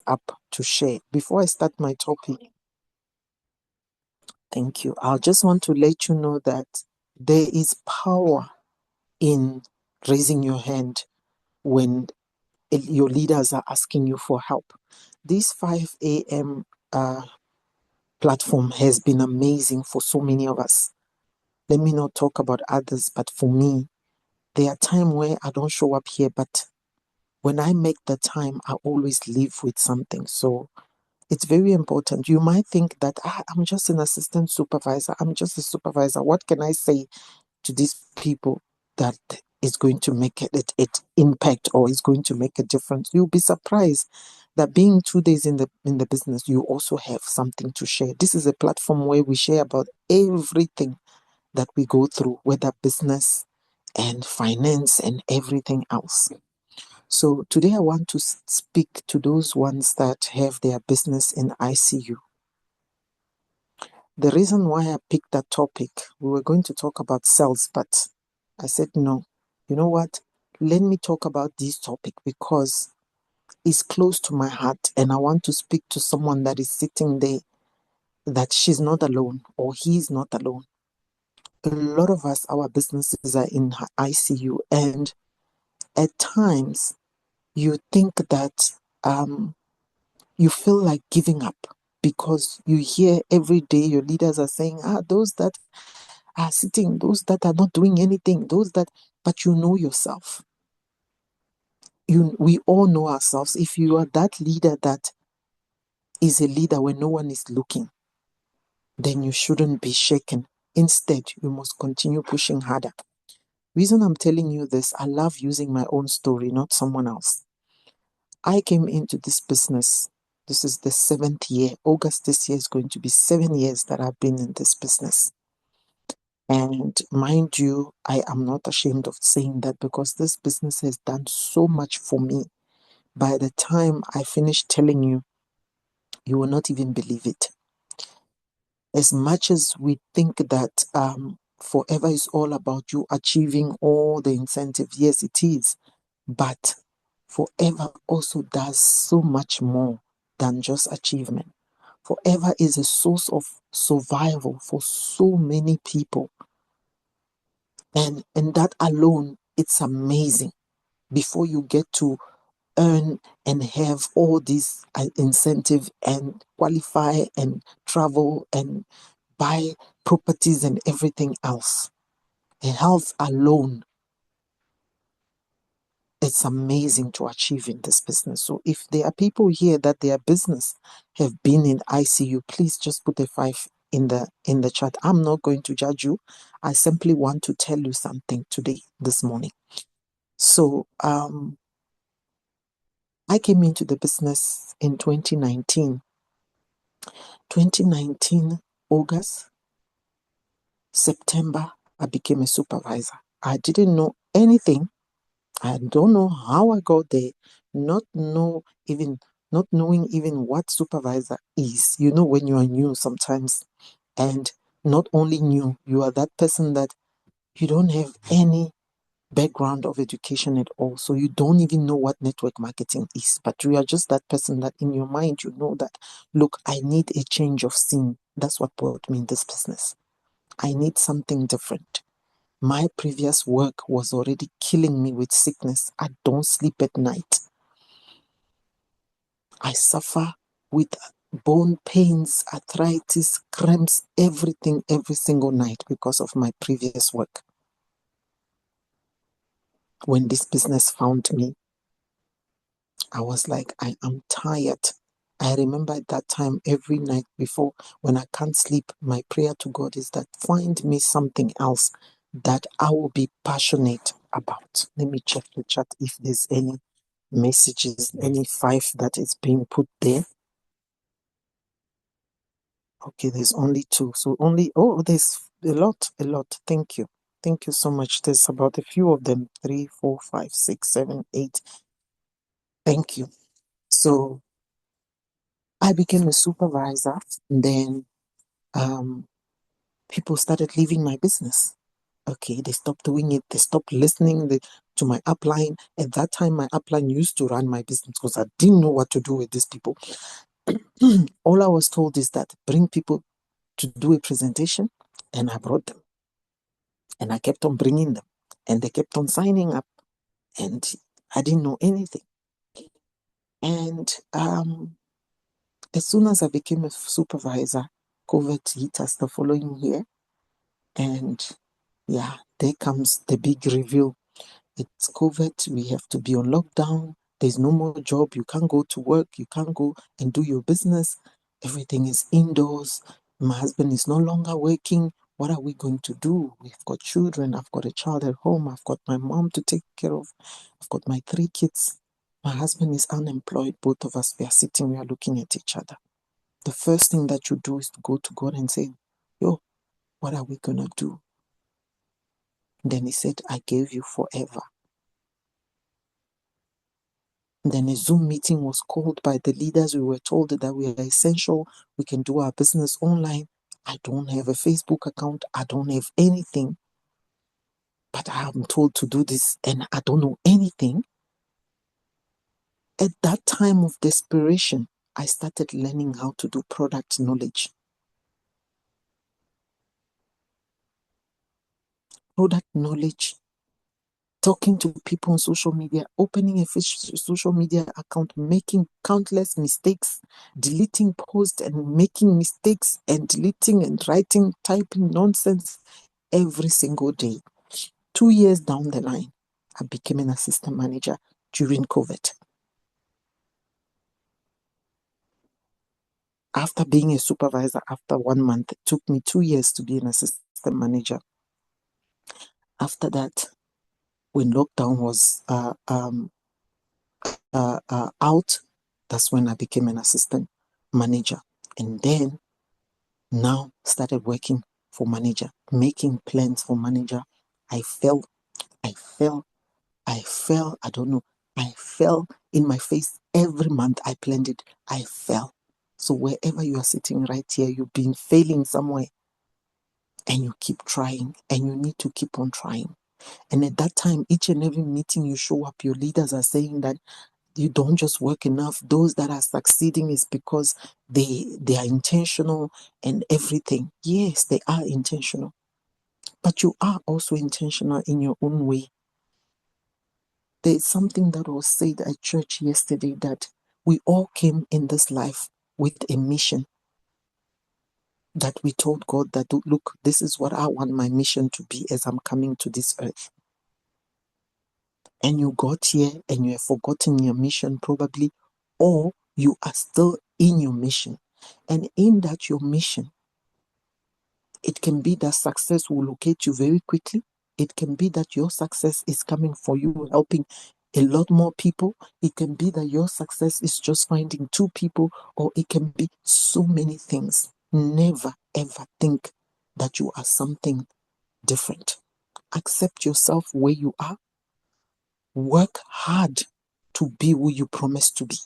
up to share. Before I start my topic, thank you. I just want to let you know that there is power in raising your hand when your leaders are asking you for help. This 5 a.m. Platform has been amazing for so many of us. Let me not talk about others, but for me, there are times where I don't show up here, but when I make the time, I always leave with something. So it's very important. You might think that I'm just an assistant supervisor. I'm just a supervisor. What can I say to these people that is going to make it impact or is going to make a difference? You'll be surprised that being 2 days in the business, you also have something to share. This is a platform where we share about everything that we go through, whether business and finance and everything else. So today I want to speak to those ones that have their business in ICU. The reason why I picked that topic, we were going to talk about sales, but I said no. You know what? Let me talk about this topic because it's close to my heart and I want to speak to someone that is sitting there, that she's not alone or he's not alone. A lot of us, our businesses are in ICU, and at times you think that you feel like giving up because you hear every day your leaders are saying, those that are sitting, those that are not doing anything, but you know yourself. We all know ourselves. If you are that leader that is a leader when no one is looking, then you shouldn't be shaken. Instead, you must continue pushing harder. Reason I'm telling you this, I love using my own story, not someone else. I came into this business. This is the 7th year. August this year is going to be 7 years that I've been in this business. And mind you, I am not ashamed of saying that because this business has done so much for me. By the time I finish telling you, you will not even believe it. As much as we think that forever is all about you achieving all the incentive, yes, it is. But forever also does so much more than just achievement. Forever is a source of survival for so many people. And that alone, it's amazing. Before you get to earn and have all these incentive and qualify and travel and buy properties and everything else. Health alone, it's amazing to achieve in this business. So if there are people here that their business have been in ICU, please just put a 5 in the chat. I'm not going to judge you. I simply want to tell you something today, this morning. So I came into the business in 2019. 2019, August, September, I became a supervisor. I didn't know anything. I don't know how I got there, not knowing even what supervisor is. You know, when you are new sometimes, and not only new, you are that person that you don't have any background of education at all. So you don't even know what network marketing is, but you are just that person that in your mind, you know that, look, I need a change of scene. That's what brought me in this business. I need something different. My previous work was already killing me with sickness. I don't sleep at night. I suffer with bone pains, arthritis, cramps, everything, every single night because of my previous work. When this business found me, I was like, I am tired. I remember at that time, every night before, when I can't sleep, my prayer to God is that find me something else that I will be passionate about. Let me check the chat if there's any messages, any 5 that is being put there. Okay, there's only 2. So there's a lot. Thank you. Thank you so much. There's about a few of them. 3, 4, 5, 6, 7, 8. Thank you. So I became a supervisor, and then people started leaving my business. Okay, they stopped doing it. They stopped listening. to my upline. At that time, my upline used to run my business because I didn't know what to do with these people. All I was told is that bring people to do a presentation, and I brought them. And I kept on bringing them, and they kept on signing up, and I didn't know anything. And as soon as I became a supervisor, COVID hit us the following year. And yeah, there comes the big reveal. It's COVID. We have to be on lockdown. There's no more job. You can't go to work. You can't go and do your business. Everything is indoors. My husband is no longer working. What are we going to do? We've got children. I've got a child at home. I've got my mom to take care of. I've got my 3 kids. My husband is unemployed. Both of us, we are sitting, we are looking at each other. The first thing that you do is to go to God and say, yo, what are we going to do? Then he said, I gave you forever. Then a Zoom meeting was called by the leaders. We were told that we are essential. We can do our business online. I don't have a Facebook account. I don't have anything. But I am told to do this and I don't know anything. At that time of desperation, I started learning how to do product knowledge. Product knowledge, talking to people on social media, opening a social media account, making countless mistakes, deleting posts and making mistakes and deleting and writing, typing nonsense every single day. 2 years down the line, I became an assistant manager during COVID. After being a supervisor, after 1 month, it took me 2 years to be an assistant manager. After that, when lockdown was out, that's when I became an assistant manager. And then now started working for manager, making plans for manager. I fell, I don't know. I fell in my face every month. I planned it. I fell. So wherever you are sitting right here, you've been failing somewhere and you keep trying and you need to keep on trying. And at that time, each and every meeting you show up, your leaders are saying that you don't just work enough. Those that are succeeding is because they are intentional and everything. Yes, they are intentional. But you are also intentional in your own way. There's something that was said at church yesterday that we all came in this life with a mission. That we told God that, look, this is what I want my mission to be as I'm coming to this earth. And you got here and you have forgotten your mission probably, or you are still in your mission. And in that your mission, it can be that success will locate you very quickly. It can be that your success is coming for you, helping a lot more people. It can be that your success is just finding 2 people, or it can be so many things. Never ever think that you are something different. Accept yourself where you are. Work hard to be who you promised to be.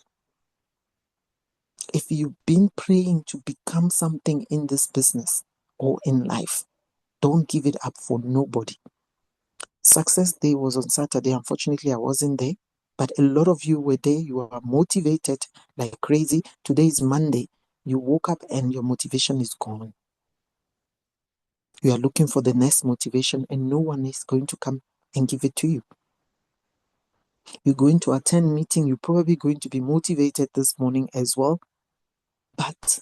If you've been praying to become something in this business or in life, don't give it up for nobody. Success Day was on Saturday. Unfortunately, I wasn't there. But a lot of you were there. You are motivated like crazy. Today is Monday. You woke up and your motivation is gone. You are looking for the next motivation and no one is going to come and give it to you. You're going to attend meeting. You're probably going to be motivated this morning as well. But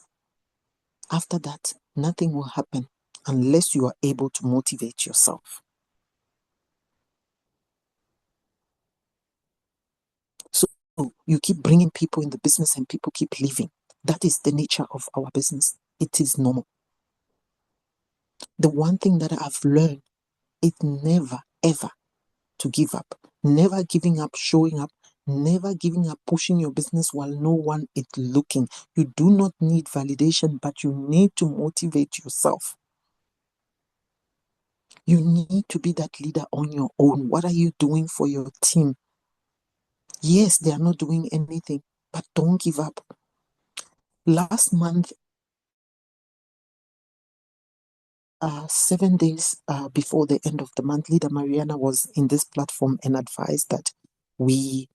after that, nothing will happen unless you are able to motivate yourself. So you keep bringing people in the business and people keep leaving. That is the nature of our business. It is normal. The one thing that I've learned is never, ever to give up. Never giving up, showing up, never giving up, pushing your business while no one is looking. You do not need validation, but you need to motivate yourself. You need to be that leader on your own. What are you doing for your team? Yes, they are not doing anything, but don't give up. Last month, 7 days before the end of the month, Leader Mariana was in this platform and advised that we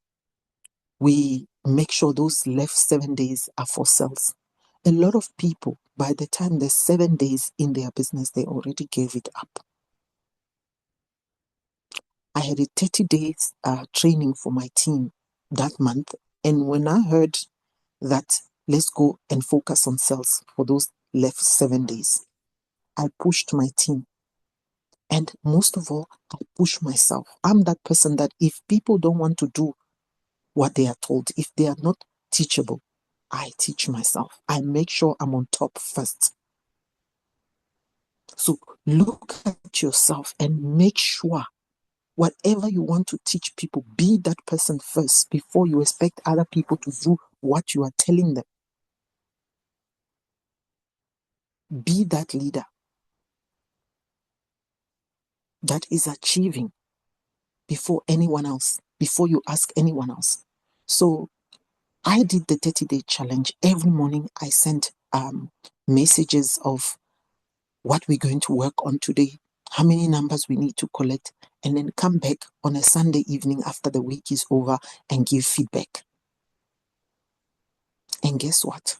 make sure those left 7 days are for sales. A lot of people, by the time there's 7 days in their business, they already gave it up. I had a 30 days training for my team that month. And when I heard that let's go and focus on sales for those left 7 days, I pushed my team. And most of all, I push myself. I'm that person that if people don't want to do what they are told, if they are not teachable, I teach myself. I make sure I'm on top first. So look at yourself and make sure whatever you want to teach people, be that person first before you expect other people to do what you are telling them. Be that leader that is achieving before anyone else, before you ask anyone else. So I did the 30-day challenge. Every morning I sent messages of what we're going to work on today, how many numbers we need to collect, and then come back on a Sunday evening after the week is over and give feedback. And guess what?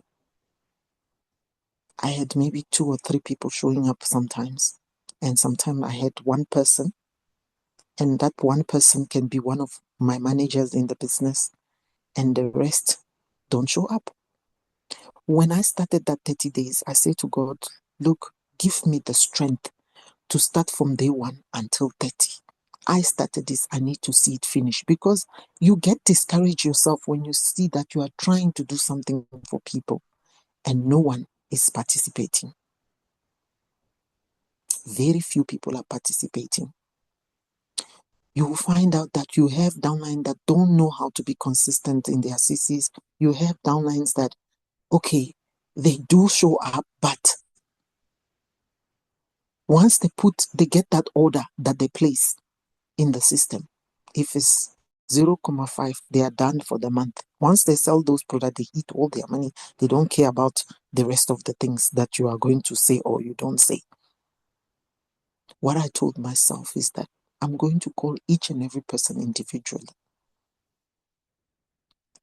I had maybe 2 or 3 people showing up sometimes. And sometimes I had one person, and that one person can be one of my managers in the business, and the rest don't show up. When I started that 30 days, I said to God, look, give me the strength to start from day 1 until 30. I started this, I need to see it finish, because you get discouraged yourself when you see that you are trying to do something for people and no one is participating. Very few people are participating. You will find out that you have downline that don't know how to be consistent in their CCs. You have downlines that, okay, they do show up, but once they get that order that they place in the system, if it's 0.5, they are done for the month. Once they sell those products, they eat all their money. They don't care about the rest of the things that you are going to say or you don't say. What I told myself is that I'm going to call each and every person individually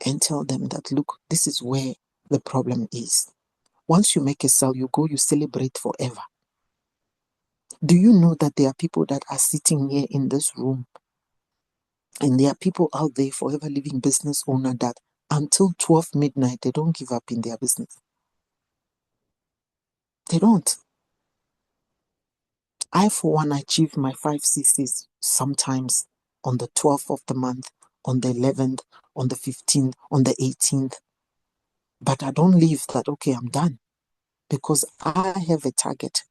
and tell them that, look, this is where the problem is. Once you make a sale, you go, you celebrate forever. Do you know that there are people that are sitting here in this room, and there are people out there, forever living business owner, that until 12 midnight, they don't give up in their business. They don't. I, for one, achieve my 5 CCs sometimes on the 12th of the month, on the 11th, on the 15th, on the 18th. But I don't leave that, okay, I'm done, because I have a target.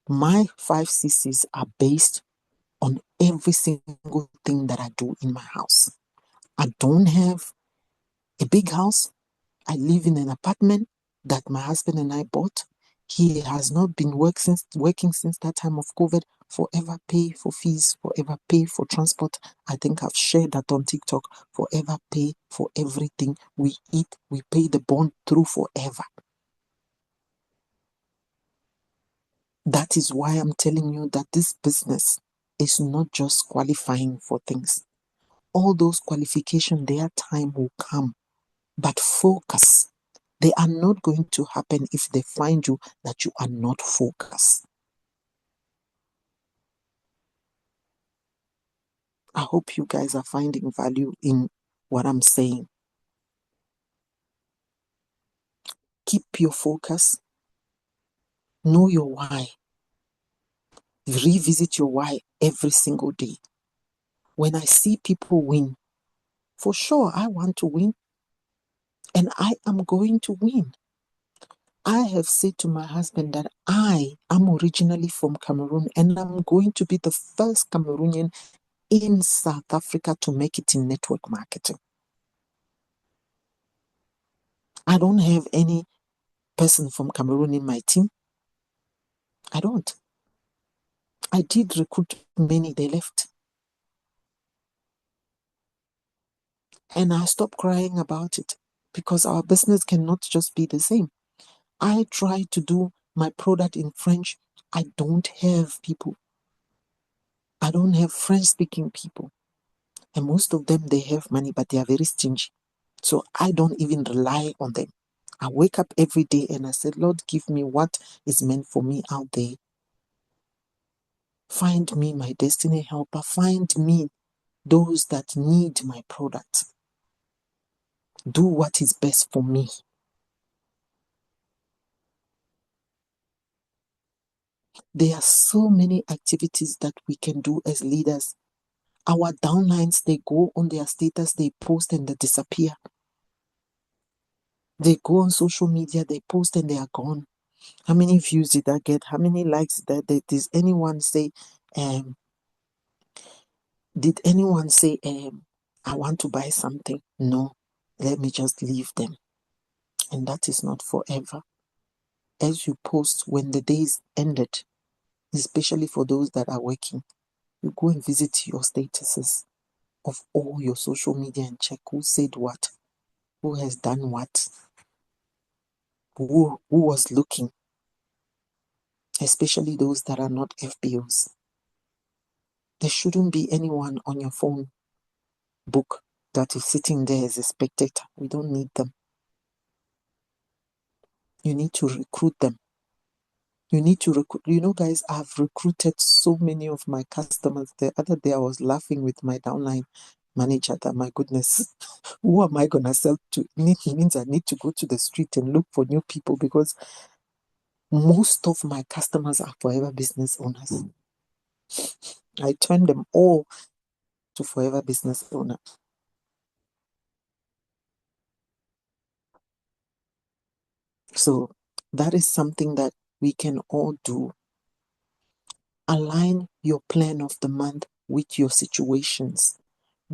My 5 CCs are based on every single thing that I do in my house. I don't have a big house. I live in an apartment that my husband and I bought. He has not been working since that time of COVID. Forever pay for fees, forever pay for transport. I think I've shared that on TikTok. Forever pay for everything we eat. We pay the bond through forever. That is why I'm telling you that this business is not just qualifying for things. All those qualifications, their time will come. But focus. They are not going to happen if they find you that you are not focused. I hope you guys are finding value in what I'm saying. Keep your focus. Know your why. Revisit your why every single day. When I see people win, for sure I want to win, and I am going to win. I have said to my husband that I am originally from Cameroon, and I'm going to be the first Cameroonian in South Africa to make it in network marketing. I don't have any person from Cameroon in my team. I don't. I did recruit many, they left. And I stopped crying about it, because our business cannot just be the same. I try to do my product in French. I don't have people. I don't have French-speaking people. And most of them, they have money, but they are very stingy. So I don't even rely on them. I wake up every day and I said, Lord, give me what is meant for me out there. Find me my destiny helper. Find me those that need my product. Do what is best for me. There are so many activities that we can do as leaders. Our downlines, they go on their status, they post and they disappear. They go on social media, they post and they are gone. How many views did I get? How many likes did that? Does anyone say, did anyone say, I want to buy something? No, let me just leave them. And that is not forever. As you post, when the days ended, especially for those that are working, you go and visit your statuses of all your social media and check who said what, who has done what, who was looking, especially those that are not FBOs. There shouldn't be anyone on your phone book that is sitting there as a spectator. We don't need them. You need to recruit them. You need to recruit. You know, guys, I've recruited so many of my customers. The other day I was laughing with my downline manager that, my goodness, who am I going to sell to? It means I need to go to the street and look for new people, because most of my customers are forever business owners. I turn them all to forever business owners. So that is something that we can all do. Align your plan of the month with your situations.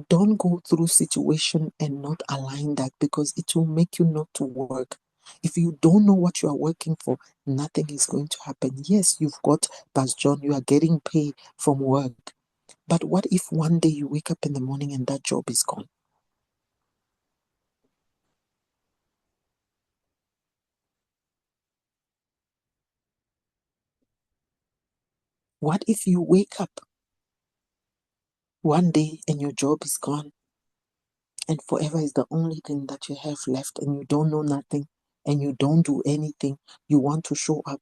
Don't go through situation and not align that, because it will make you not to work. If you don't know what you are working for, nothing is going to happen. Yes, you've got, Pastor John, you are getting paid from work. But what if one day you wake up in the morning and that job is gone? What if you wake up one day and your job is gone, and forever is the only thing that you have left, and you don't know nothing and you don't do anything? You want to show up.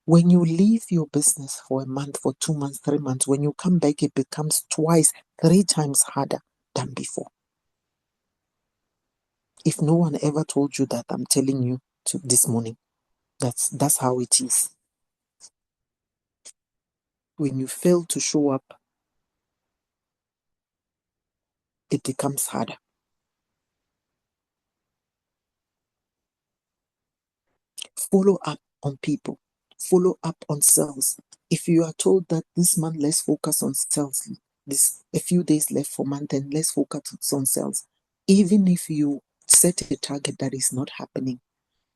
When you leave your business for a month, for 2 months, 3 months, when you come back, it becomes twice, 3 times harder than before. If no one ever told you that, I'm telling you this morning, that's how it is. When you fail to show up, it becomes harder. Follow up on people. Follow up on sales. If you are told that this month, let's focus on sales, this a few days left for month, and let's focus on sales. Even if you set a target that is not happening,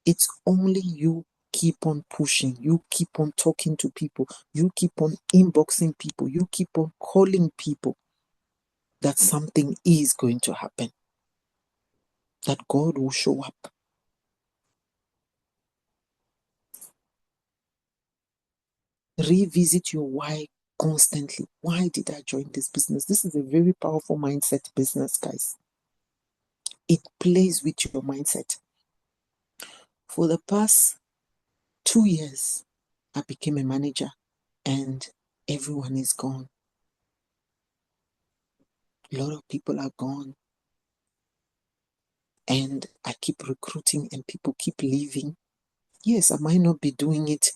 it's only you keep on pushing, you keep on talking to people, you keep on inboxing people, you keep on calling people, that something is going to happen, that God will show up. Revisit your why constantly. Why did I join this business? This is a very powerful mindset business, guys. It plays with your mindset. For the past 2 years, I became a manager and everyone is gone. A lot of people are gone. And I keep recruiting and people keep leaving. Yes, I might not be doing it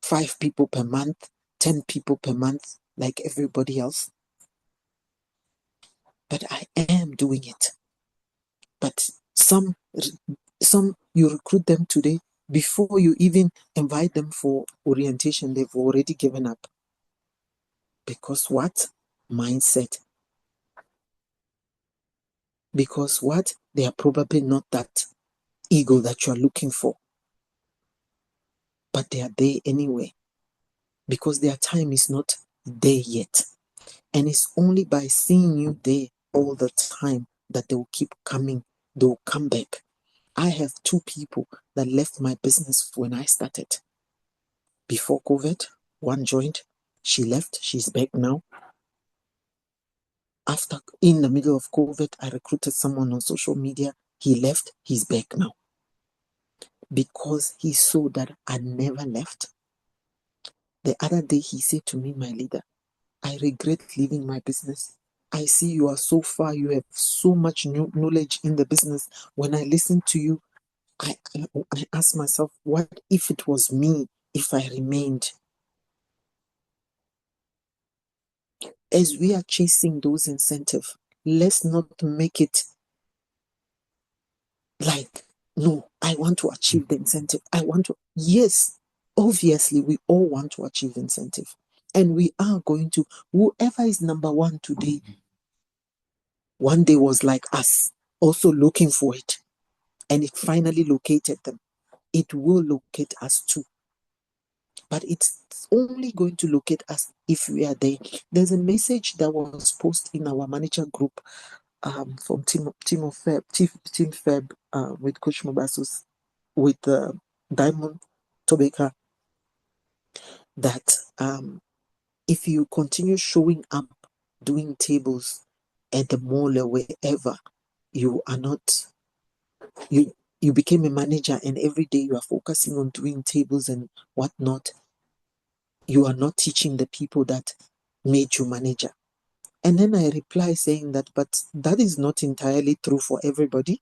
5 people per month, 10 people per month like everybody else, but I am doing it. But some you recruit them today, before you even invite them for orientation, they've already given up. Because what? Mindset. Because what? They are probably not that ego that you are looking for, but they are there anyway, because their time is not there yet. And it's only by seeing you there all the time that they will keep coming. They will come back. I have 2 people that left my business when I started before COVID. One joined, she left, she's back now. After, in the middle of COVID, I recruited someone on social media. He left, he's back now. Because he saw that I never left. The other day he said to me, my leader, I regret leaving my business. I see you are so far, you have so much new knowledge in the business. When I listen to you, I ask myself, what if it was me, if I remained? As we are chasing those incentives, let's not make it like, no, I want to achieve the incentive. I want to, yes, obviously, we all want to achieve incentive. And we are going to, whoever is number one today, one day was like us, also looking for it. And it finally located them. It will locate us too. But it's only going to locate us if we are there. There's a message that was posted in our manager group from Team Feb with Coach Mobasus, with Diamond Tobeka, that if you continue showing up doing tables at the mall or wherever, you are not, you became a manager and every day you are focusing on doing tables and whatnot, you are not teaching the people that made you manager. And then I reply saying that, but that is not entirely true for everybody.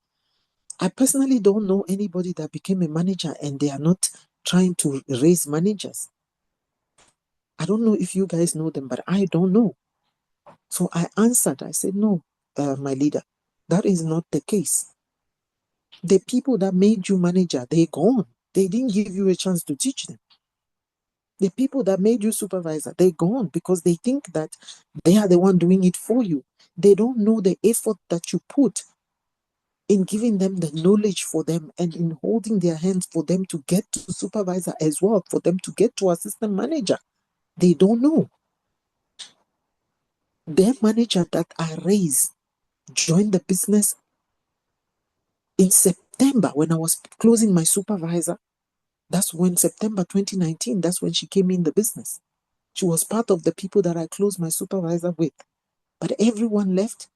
I personally don't know anybody that became a manager and they are not trying to raise managers. I don't know if you guys know them, but I don't know. So I answered, I said, no, my leader, that is not the case. The people that made you manager, they're gone. They didn't give you a chance to teach them. The people that made you supervisor, they're gone because they think that they are the one doing it for you. They don't know the effort that you put in giving them the knowledge for them and in holding their hands for them to get to supervisor as well, for them to get to assistant manager. They don't know. Their manager that I raised joined the business in September when I was closing my supervisor. That's when September 2019, that's when she came in the business. She was part of the people that I closed my supervisor with. But everyone left.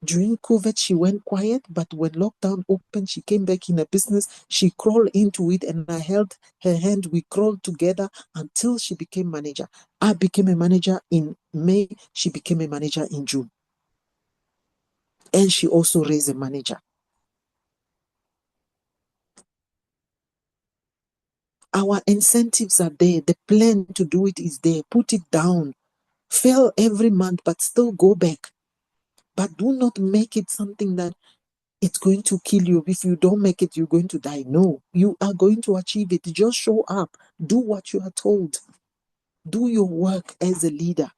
During COVID, she went quiet, but when lockdown opened, she came back in the business. She crawled into it and I held her hand. We crawled together until she became manager. I became a manager in May. She became a manager in June. And she also raised a manager. Our incentives are there. The plan to do it is there. Put it down. Fail every month, but still go back. But do not make it something that it's going to kill you. If you don't make it, you're going to die. No, you are going to achieve it. Just show up. Do what you are told. Do your work as a leader.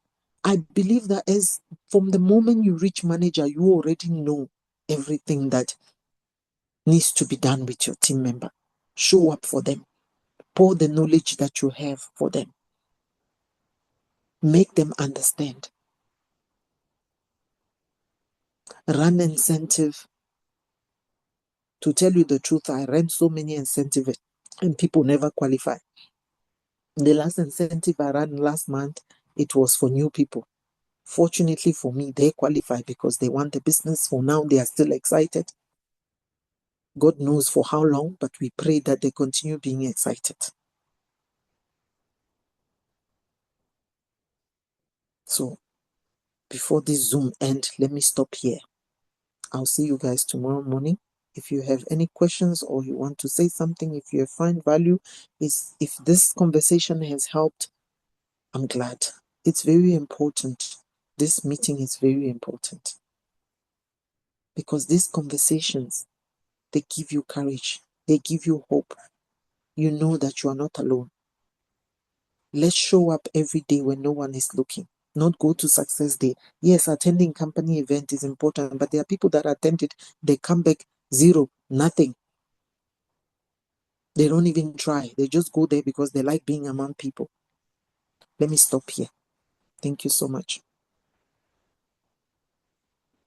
I believe that as from the moment you reach manager, you already know everything that needs to be done with your team member. Show up for them. Pour the knowledge that you have for them. Make them understand. Run incentive. To tell you the truth, I ran so many incentives and people never qualify. The last incentive I ran last month, it was for new people. Fortunately for me, they qualify because they want the business. For now, they are still excited. God knows for how long, but we pray that they continue being excited. So before this Zoom end, let me stop here. I'll see you guys tomorrow morning. If you have any questions or you want to say something, if you find value, if this conversation has helped, I'm glad. It's very important. This meeting is very important because these conversations, they give you courage. They give you hope. You know that you are not alone. Let's show up every day when no one is looking. Not go to success day. Yes, attending company event is important, but there are people that attend it, they come back zero, nothing. They don't even try. They just go there because they like being among people. Let me stop here. Thank you so much.